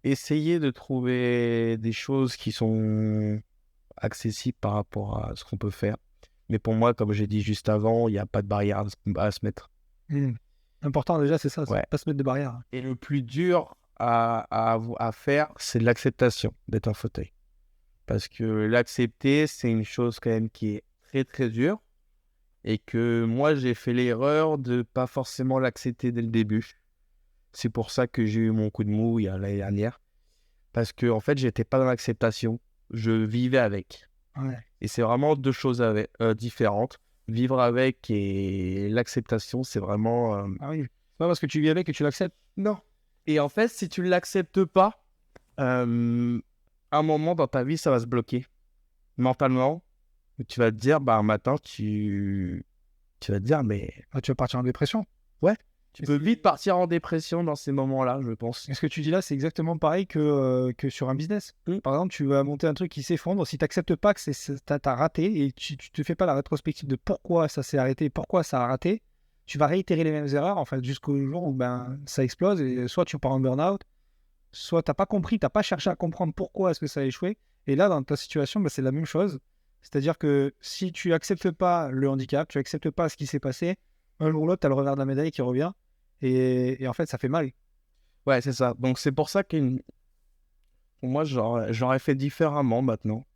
Essayer de trouver des choses qui sont accessibles par rapport à ce qu'on peut faire. Mais pour moi, comme j'ai dit juste avant, il n'y a pas de barrière à se mettre. Important déjà, c'est ça, Ouais. pas se mettre de barrière. Et le plus dur, à faire, c'est de l'acceptation d'être en fauteuil. Parce que l'accepter, c'est une chose quand même qui est très très dure. Et que moi, j'ai fait l'erreur de pas forcément l'accepter dès le début. C'est pour ça que j'ai eu mon coup de mou l'année dernière. Parce que en fait, j'étais pas dans l'acceptation. Je vivais avec. Ouais. Et c'est vraiment deux choses différentes. Vivre avec et l'acceptation, c'est vraiment... Ah oui. C'est pas parce que tu vis avec que tu l'acceptes. Non. Et en fait, si tu ne l'acceptes pas, un moment dans ta vie, ça va se bloquer. Mentalement, tu vas te dire, bah, un matin, tu vas te dire, mais Ah, tu vas partir en dépression. ouais, tu peux vite partir en dépression dans ces moments-là, je pense. Et ce que tu dis là, c'est exactement pareil que sur un business. Par exemple, tu vas monter un truc qui s'effondre. Si tu n'acceptes pas que t'as raté et tu te fais pas la rétrospective de pourquoi ça s'est arrêté, pourquoi ça a raté, tu vas réitérer les mêmes erreurs en fait, jusqu'au jour où ben, ça explose et soit tu pars en burn-out, soit tu n'as pas compris, tu n'as pas cherché à comprendre pourquoi est-ce que ça a échoué. Et là, dans ta situation, ben, c'est la même chose. C'est-à-dire que si tu acceptes pas le handicap, tu acceptes pas ce qui s'est passé, un jour ou l'autre, tu as le revers de la médaille qui revient. Et en fait, ça fait mal. Ouais, c'est ça. Donc, c'est pour ça que pour moi, j'aurais fait différemment maintenant.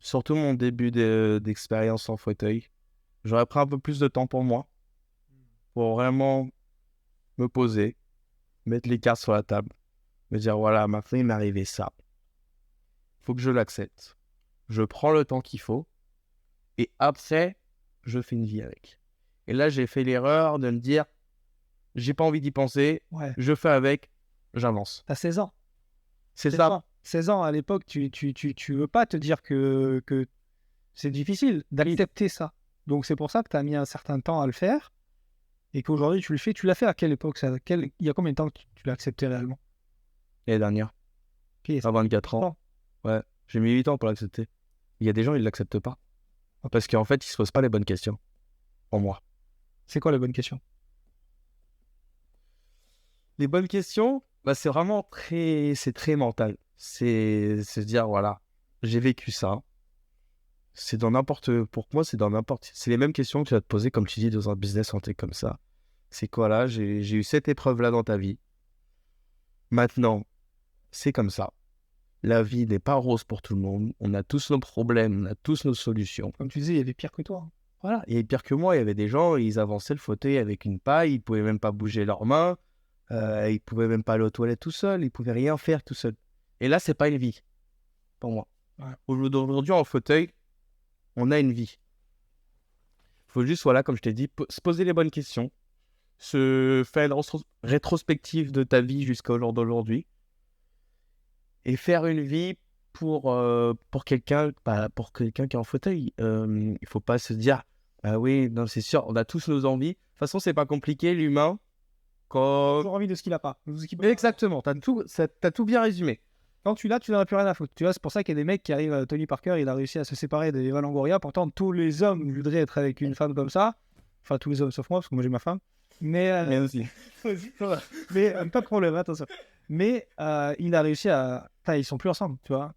Surtout mon début d'expérience en fauteuil. J'aurais pris un peu plus de temps pour moi, pour vraiment me poser, mettre les cartes sur la table, me dire, voilà, maintenant, il m'est arrivé ça. Il faut que je l'accepte. Je prends le temps qu'il faut. Et après, je fais une vie avec. Et là, j'ai fait l'erreur de me dire, j'ai pas envie d'y penser, Ouais. je fais avec, j'avance. T'as 16 ans. C'est ça. 16 ans, à l'époque, tu veux pas te dire que c'est difficile d'accepter ça. Donc c'est pour ça que tu as mis un certain temps à le faire et qu'aujourd'hui tu le fais. Tu l'as fait à quelle époque ça, il y a combien de temps que tu l'as accepté réellement? L'année dernière, Okay, à 24 ans. Ouais, j'ai mis 8 ans pour l'accepter. Il y a des gens, ils l'acceptent pas. Parce qu'en fait, ils se posent pas les bonnes questions. Pour moi. C'est quoi la bonne question? Les bonnes questions, bah, c'est vraiment c'est très mental. C'est se dire, voilà, j'ai vécu ça. Pour moi, c'est les mêmes questions que tu vas te poser, comme tu dis, dans un business santé comme ça. C'est quoi là, j'ai eu cette épreuve-là dans ta vie. Maintenant, c'est comme ça. La vie n'est pas rose pour tout le monde. On a tous nos problèmes, on a tous nos solutions. Comme tu disais, il y avait pire que toi. Voilà, il y avait pire que moi. Il y avait des gens, ils avançaient le fauteuil avec une paille, ils pouvaient même pas bouger leurs mains, ils pouvaient même pas aller aux toilettes tout seuls, ils pouvaient rien faire tout seuls. Et là, c'est pas une vie pour moi. Ouais. Aujourd'hui, en fauteuil, on a une vie. Il faut juste, voilà, comme je t'ai dit, se poser les bonnes questions, se faire une rétrospective de ta vie jusqu'au jour d'aujourd'hui et faire une vie pour quelqu'un qui est en fauteuil. Il ne faut pas se dire, ah oui, non, c'est sûr, on a tous nos envies. De toute façon, c'est pas compliqué, l'humain. Toujours envie de ce qu'il a pas. Exactement, t'as tout bien résumé. Quand tu l'as, tu n'en as plus rien à foutre. Tu vois, c'est pour ça qu'il y a des mecs qui arrivent. Tony Parker, il a réussi à se séparer d'Eva Longoria. Pourtant, tous les hommes voudraient être avec une femme comme ça. Enfin, tous les hommes sauf moi, parce que moi j'ai ma femme. Mais aussi. mais pas de problème, attention. Mais il a réussi à. Enfin, ils sont plus ensemble, tu vois.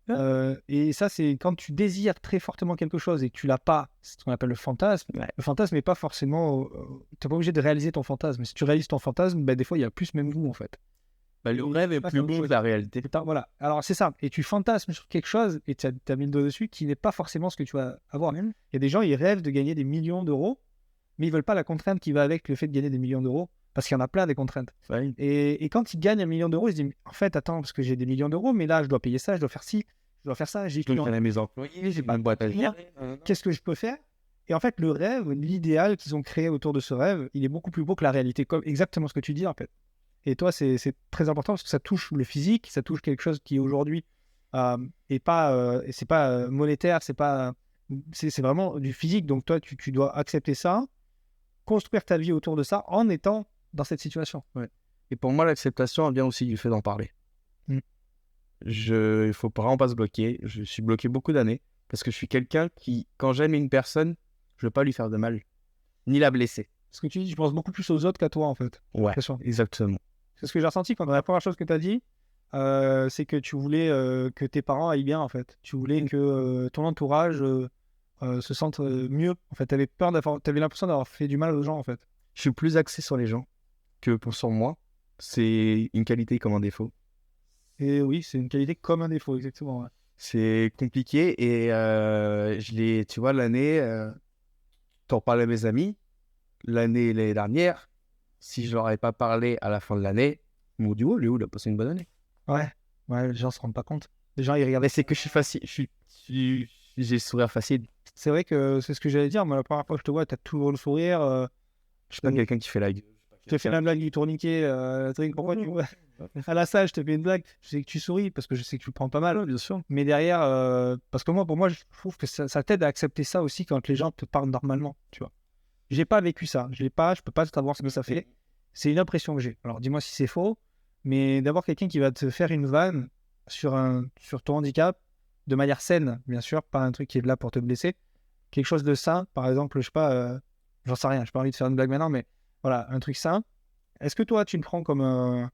Et ça, c'est quand tu désires très fortement quelque chose et que tu l'as pas. C'est ce qu'on appelle le fantasme. Ouais. Le fantasme n'est pas forcément. Tu n'es pas obligé de réaliser ton fantasme. Si tu réalises ton fantasme, ben, des fois, il y a plus même goût en fait. Bah, le rêve est plus beau que la réalité. Voilà. Alors c'est ça. Et tu fantasmes sur quelque chose et tu as mis le doigt dessus qui n'est pas forcément ce que tu vas avoir. Il y a des gens, ils rêvent de gagner des millions d'euros, mais ils veulent pas la contrainte qui va avec le fait de gagner des millions d'euros. Parce qu'il y en a plein des contraintes. Ouais. Et quand ils gagnent 1 million d'euros, ils se disent, en fait, attends, parce que j'ai des millions d'euros, mais là, je dois payer ça, je dois faire ci, je dois faire ça, j'ai mes employés, j'ai pas de boîte à gérer. Qu'est-ce que je peux faire? Et en fait, le rêve, l'idéal qu'ils ont créé autour de ce rêve, il est beaucoup plus beau que la réalité, comme exactement ce que tu dis, en fait. Et toi, c'est très important parce que ça touche le physique, ça touche quelque chose qui aujourd'hui est pas, c'est pas monétaire, c'est vraiment du physique. Donc toi, tu dois accepter ça, construire ta vie autour de ça en étant dans cette situation. Ouais. Et pour moi, l'acceptation vient aussi du fait d'en parler. Il faut vraiment pas se bloquer. Je suis bloqué beaucoup d'années parce que je suis quelqu'un qui, quand j'aime une personne, je veux pas lui faire de mal, ni la blesser. Ce que tu dis, je pense beaucoup plus aux autres qu'à toi, en fait. Ouais, exactement. C'est ce que j'ai ressenti quand la première chose que tu as dit, c'est que tu voulais que tes parents aillent bien, en fait. Tu voulais que ton entourage se sente mieux. En fait, tu avais l'impression d'avoir fait du mal aux gens, en fait. Je suis plus axé sur les gens que sur moi. c'est une qualité comme un défaut. Et oui, c'est une qualité comme un défaut, exactement. Ouais. C'est compliqué et tu vois, l'année, t'en parles à mes amis, l'année dernière, si je leur avais pas parlé à la fin de l'année, ils m'ont dit, oh, Léo, il a passé une bonne année. Ouais, les gens se rendent pas compte. Les gens, ils regardent. Mais c'est que je suis facile, j'ai le sourire facile. C'est vrai que c'est ce que j'allais dire. Moi, la première fois que je te vois, t'as toujours le sourire. Je suis pas quelqu'un qui fait la gueule. Je te fais la blague du tourniquet. Pourquoi tu vois à la salle, je te fais une blague. Je sais que tu souris parce que je sais que tu le prends pas mal. Bien sûr. Mais derrière, parce que pour moi, je trouve que ça t'aide à accepter ça aussi quand les gens te parlent normalement. Tu vois. J'ai pas vécu ça. Je peux pas savoir ce que ça fait. C'est une impression que j'ai. Alors, dis-moi si c'est faux. Mais d'avoir quelqu'un qui va te faire une vanne sur ton handicap de manière saine, bien sûr, pas un truc qui est là pour te blesser. Quelque chose de sain, par exemple, je sais pas, j'en sais rien, j'ai pas envie de faire une blague maintenant, mais voilà, un truc sain. Est-ce que toi, tu le prends comme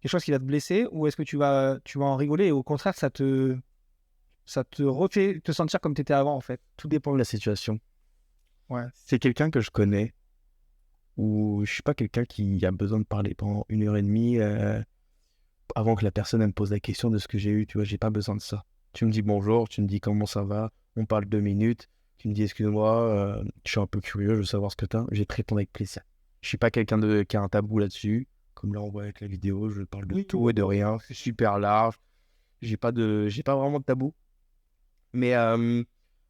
quelque chose qui va te blesser ou est-ce que tu vas en rigoler et au contraire, ça te refait te sentir comme tu étais avant, en fait? Tout dépend de la situation. Ouais. C'est quelqu'un que je connais ou je suis pas quelqu'un qui a besoin de parler pendant 1 heure et demie avant que la personne elle me pose la question de ce que j'ai eu. Tu vois, j'ai pas besoin de ça. Tu me dis bonjour, tu me dis comment ça va, on parle 2 minutes, tu me dis excuse-moi, je suis un peu curieux, je veux savoir ce que t'as, je vais te répondre avec plaisir. Je suis pas quelqu'un qui a un tabou là-dessus, comme là on voit avec la vidéo, je parle de tout et de rien, c'est super large, j'ai pas vraiment de tabou. Mais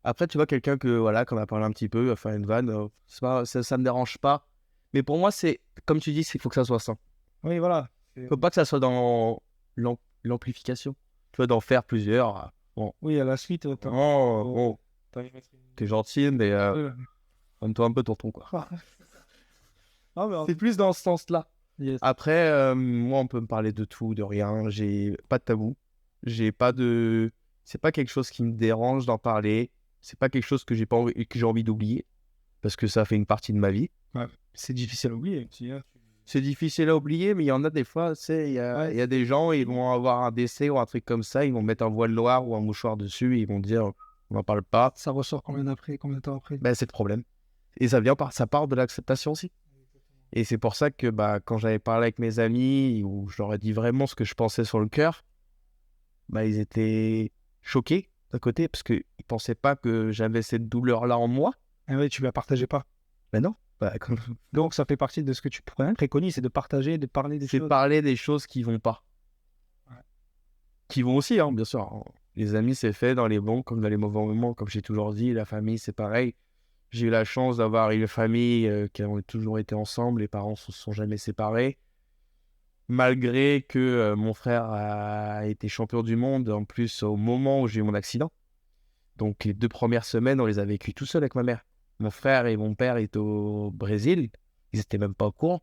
après, tu vois, quelqu'un qu'on a parlé un petit peu, faire une vanne, ça me dérange pas. Mais pour moi, c'est, comme tu dis, il faut que ça soit sain. Oui, voilà. Faut pas que ça soit dans l'amplification. Tu vois, d'en faire plusieurs. Bon. Oui, à la suite, T'es gentil, mais donne-toi un peu tonton, quoi. C'est plus dans ce sens-là. Yes. Après, moi, on peut me parler de tout, de rien. J'ai pas de tabou. J'ai pas de... C'est pas quelque chose qui me dérange d'en parler. C'est pas quelque chose que j'ai envie d'oublier. Parce que ça fait une partie de ma vie. Ouais. C'est difficile à oublier. C'est difficile à oublier, mais il y en a des fois, tu sais, il y a des gens, ils vont avoir un décès ou un truc comme ça, ils vont mettre un voile noir ou un mouchoir dessus, et ils vont dire, on n'en parle pas. Ça ressort combien de temps après? Ben, c'est le problème. Et ça part de l'acceptation aussi. Et c'est pour ça que quand j'avais parlé avec mes amis, où je leur ai dit vraiment ce que je pensais sur le cœur, ils étaient choqués d'un côté, parce qu'ils ne pensaient pas que j'avais cette douleur-là en moi. Ah oui, tu la partageais pas. Ben non. Donc ça fait partie de ce que tu préconises, c'est de partager, de parler des choses. C'est parler des choses qui vont pas. Ouais. Qui vont aussi, bien sûr. Les amis, c'est fait dans les bons comme dans les mauvais moments. Comme j'ai toujours dit, la famille, c'est pareil. J'ai eu la chance d'avoir une famille qui a toujours été ensemble. Les parents ne se sont jamais séparés. Malgré que mon frère a été champion du monde, en plus au moment où j'ai eu mon accident. Donc les 2 premières semaines, on les a vécues tout seul avec ma mère. Mon frère et mon père étaient au Brésil. Ils n'étaient même pas au courant.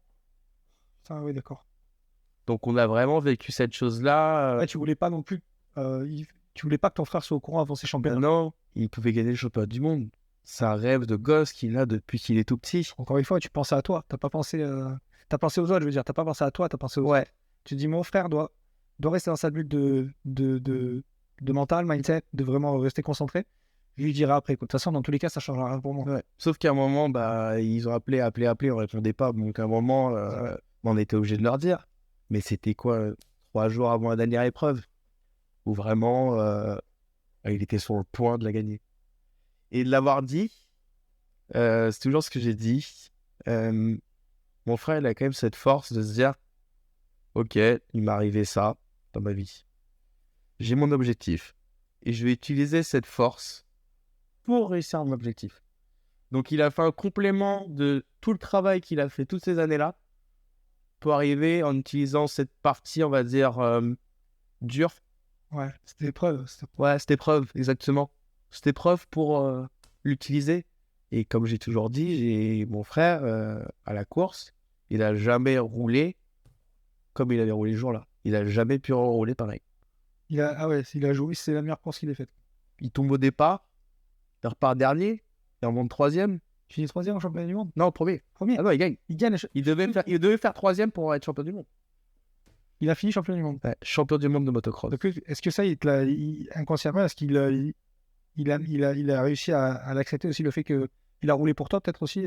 Ah oui, d'accord. Donc on a vraiment vécu cette chose-là. Tu voulais pas non plus... tu voulais pas que ton frère soit au courant avant ses championnats? Non, il pouvait gagner le championnat du monde. C'est un rêve de gosse qu'il a depuis qu'il est tout petit. Encore une fois, tu pensais à toi. T'as pas pensé... T'as pensé aux autres, je veux dire. T'as pas pensé à toi, t'as pensé aux autres. Tu te dis, mon frère doit rester dans sa bulle de mental, mindset, de vraiment rester concentré. Je lui dirai après. De toute façon, dans tous les cas, ça changera rien pour moi. Ouais. Sauf qu'à un moment, ils ont appelé, on répondait pas. Donc à un moment, on était obligé de leur dire. Mais c'était quoi, 3 jours avant la dernière épreuve, où vraiment, il était sur le point de la gagner. Et de l'avoir dit, c'est toujours ce que j'ai dit. Mon frère, il a quand même cette force de se dire, ok, il m'est arrivé ça dans ma vie. J'ai mon objectif. Et je vais utiliser cette force pour réussir mon objectif. Donc, il a fait un complément de tout le travail qu'il a fait toutes ces années-là pour arriver en utilisant cette partie, on va dire, dure. Ouais, c'était épreuve. Ouais, cette épreuve, exactement. Cette épreuve pour l'utiliser. Et comme j'ai toujours dit, mon frère, à la course, il n'a jamais roulé comme il avait roulé ce jour-là. Il n'a jamais pu rouler pareil. Il a joué, c'est la meilleure course qu'il ait faite. Il tombe au départ, il repart dernier, il remonte 3e. Il finit 3e en championnat du monde? Non, premier. Ah non, il gagne. Il devait faire 3e pour être champion du monde. Il a fini champion du monde. Ouais, champion du monde de motocross. Donc, est-ce que ça, inconsciemment, est-ce qu'il a réussi à l'accepter aussi, le fait qu'il a roulé pour toi, peut-être aussi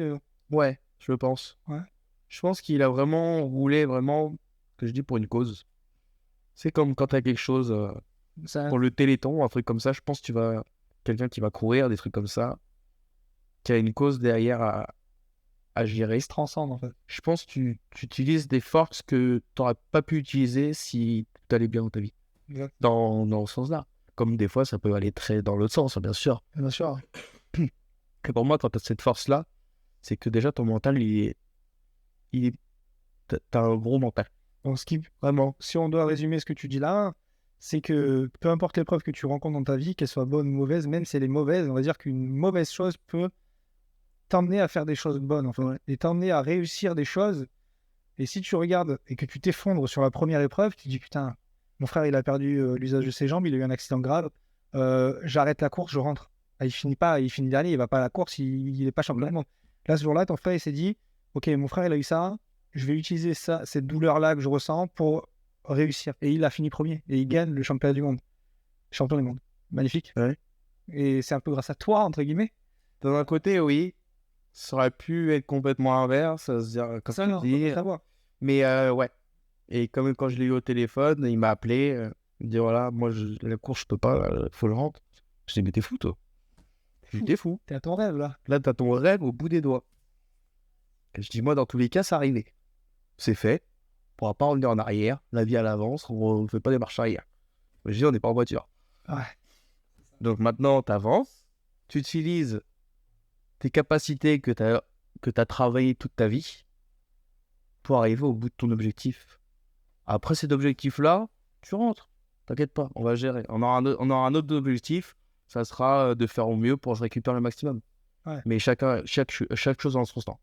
Ouais, je le pense. Ouais. Je pense qu'il a vraiment roulé, vraiment, que je dis pour une cause. C'est comme quand tu as quelque chose Ça, pour le Téléthon, un truc comme ça, je pense que tu vas... Quelqu'un qui va courir, des trucs comme ça, qui a une cause derrière à gérer. se transcende en fait. Je pense que tu utilises des forces que tu n'aurais pas pu utiliser si tu allais bien dans ta vie. Exact. Dans ce sens-là. Comme des fois, ça peut aller très dans l'autre sens, bien sûr. Bien sûr. Et pour moi, quand tu as cette force-là, c'est que déjà ton mental, t'as un gros mental. Donc, vraiment, si on doit résumer ce que tu dis là, c'est que peu importe l'épreuve que tu rencontres dans ta vie, qu'elle soit bonne ou mauvaise, même si elle est mauvaise, on va dire qu'une mauvaise chose peut t'emmener à faire des choses bonnes, en fait, et t'emmener à réussir des choses. Et si tu regardes et que tu t'effondres sur la première épreuve, tu te dis putain, mon frère il a perdu l'usage de ses jambes, il a eu un accident grave, j'arrête la course, je rentre. Ah, il finit dernier, il va pas à la course, il est pas champion du monde. Là, ce jour-là, ton frère il s'est dit, ok, mon frère il a eu ça, je vais utiliser ça, cette douleur-là que je ressens pour réussir. Et il a fini premier et il gagne le championnat du monde, champion du monde. Magnifique. Ouais. Et c'est un peu grâce à toi entre guillemets. D'un un côté, oui, ça aurait pu être complètement inverse, à se dire, comme Ça, tu non, dis. faut savoir. Mais ouais. Et comme quand je l'ai eu au téléphone, il m'a appelé, il me dit voilà, moi la course je peux pas, là, faut le rendre. Je dis mais t'es fou toi. T'es fou. T'es à ton rêve là. Là t'as ton rêve au bout des doigts. Et je dis moi dans tous les cas ça arrivait. C'est fait. On pourra pas revenir en arrière. La vie à l'avance, on ne fait pas des marches arrière. Je dis on n'est pas en voiture. Ouais. Donc maintenant t'avances, tu utilises tes capacités que t'as travaillé toute ta vie pour arriver au bout de ton objectif. Après cet objectif-là, tu rentres. T'inquiète pas, on va gérer. On aura un autre objectif, ça sera de faire au mieux pour se récupérer le maximum. Ouais. Mais chaque chose en son temps.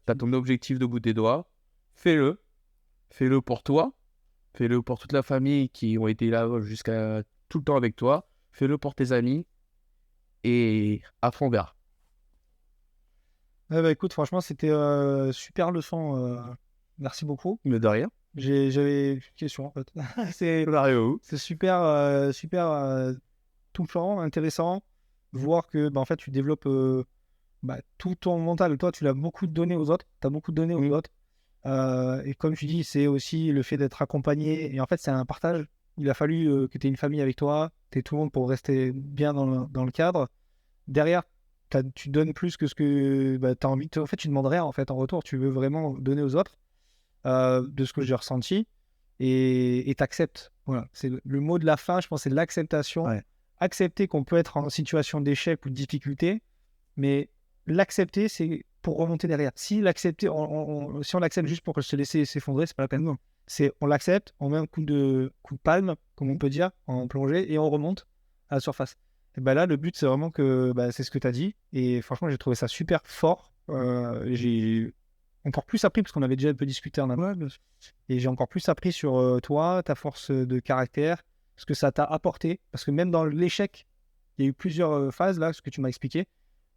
Tu as ton objectif de bout des doigts, fais-le. Fais-le pour toi, fais-le pour toute la famille qui ont été là jusqu'à tout le temps avec toi, fais-le pour tes amis et à fond vert. Bah, écoute, franchement, c'était super leçon. Merci beaucoup. Mais de rien. J'avais une question en fait. C'est super, super touchant, intéressant. Voir que en fait, tu développes tout ton mental. Toi, tu l'as beaucoup donné aux autres. Tu as beaucoup donné aux autres. Et comme tu dis, c'est aussi le fait d'être accompagné. Et en fait, c'est un partage. Il a fallu que tu aies une famille avec toi, tu aies tout le monde pour rester bien dans le cadre. Derrière, tu donnes plus que ce que tu as envie de... En fait, tu demandes rien en fait en retour. Tu veux vraiment donner aux autres de ce que j'ai ressenti et t'acceptes. Voilà. C'est le mot de la fin, je pense, c'est l'acceptation. Ouais. Accepter qu'on peut être en situation d'échec ou de difficulté, mais l'accepter, c'est pour remonter derrière. Si l'accepter, si on l'accepte juste pour se laisser s'effondrer, c'est pas la peine. Non. On l'accepte, on met un coup de palme, comme on peut dire, en plongée, et on remonte à la surface. Et là, le but, c'est vraiment que c'est ce que tu as dit. Et franchement, j'ai trouvé ça super fort. J'ai encore plus appris, parce qu'on avait déjà un peu discuté en amont. Et j'ai encore plus appris sur toi, ta force de caractère, ce que ça t'a apporté. Parce que même dans l'échec, il y a eu plusieurs phases, là, ce que tu m'as expliqué.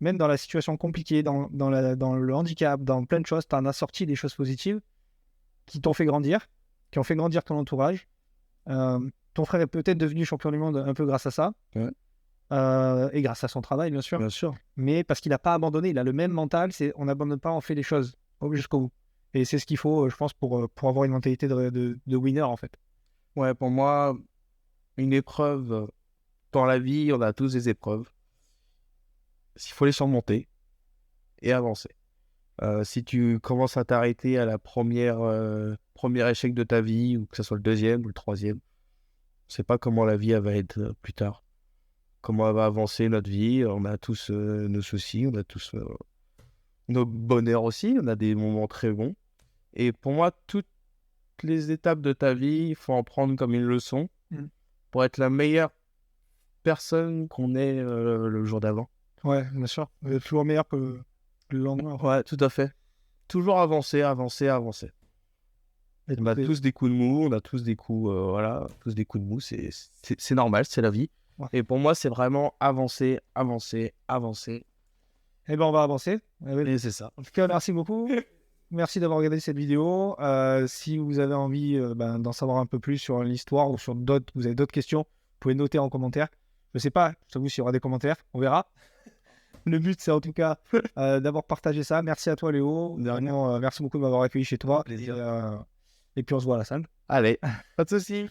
Même dans la situation compliquée, dans le handicap, dans plein de choses, tu en as sorti des choses positives qui t'ont fait grandir, qui ont fait grandir ton entourage. Ton frère est peut-être devenu champion du monde un peu grâce à ça. Ouais. Et grâce à son travail, bien sûr. Bien sûr. Mais parce qu'il n'a pas abandonné, il a le même mental, on n'abandonne pas, on fait les choses jusqu'au bout. Et c'est ce qu'il faut, je pense, pour avoir une mentalité de winner, en fait. Ouais, pour moi, une épreuve, dans la vie, on a tous des épreuves. Il faut les surmonter et avancer. Si tu commences à t'arrêter à la premier échec de ta vie, ou que ce soit le deuxième ou le troisième, je ne sais pas comment la vie elle va être plus tard. Comment elle va avancer notre vie. On a tous nos soucis, on a tous nos bonheurs aussi, on a des moments très bons. Et pour moi, toutes les étapes de ta vie, il faut en prendre comme une leçon pour être la meilleure personne qu'on est le jour d'avant. Ouais, bien sûr. Vous êtes toujours meilleur que le lendemain. Ouais, tout à fait. Toujours avancer. On a tous des coups de mou, on a tous des coups, tous des coups de mou, c'est normal, c'est la vie. Ouais. Et pour moi, c'est vraiment avancer. Eh bien, on va avancer. Et c'est ça. En tout cas, merci beaucoup. Merci d'avoir regardé cette vidéo. Si vous avez envie d'en savoir un peu plus sur l'histoire ou sur d'autres, vous avez d'autres questions, vous pouvez noter en commentaire. Je ne sais pas, je t'avoue, s'il y aura des commentaires, on verra. Le but, c'est en tout cas d'avoir partagé ça. Merci à toi, Léo. Vraiment, merci beaucoup de m'avoir accueilli chez toi. Plaisir. Et puis on se voit à la salle. Allez, pas de souci.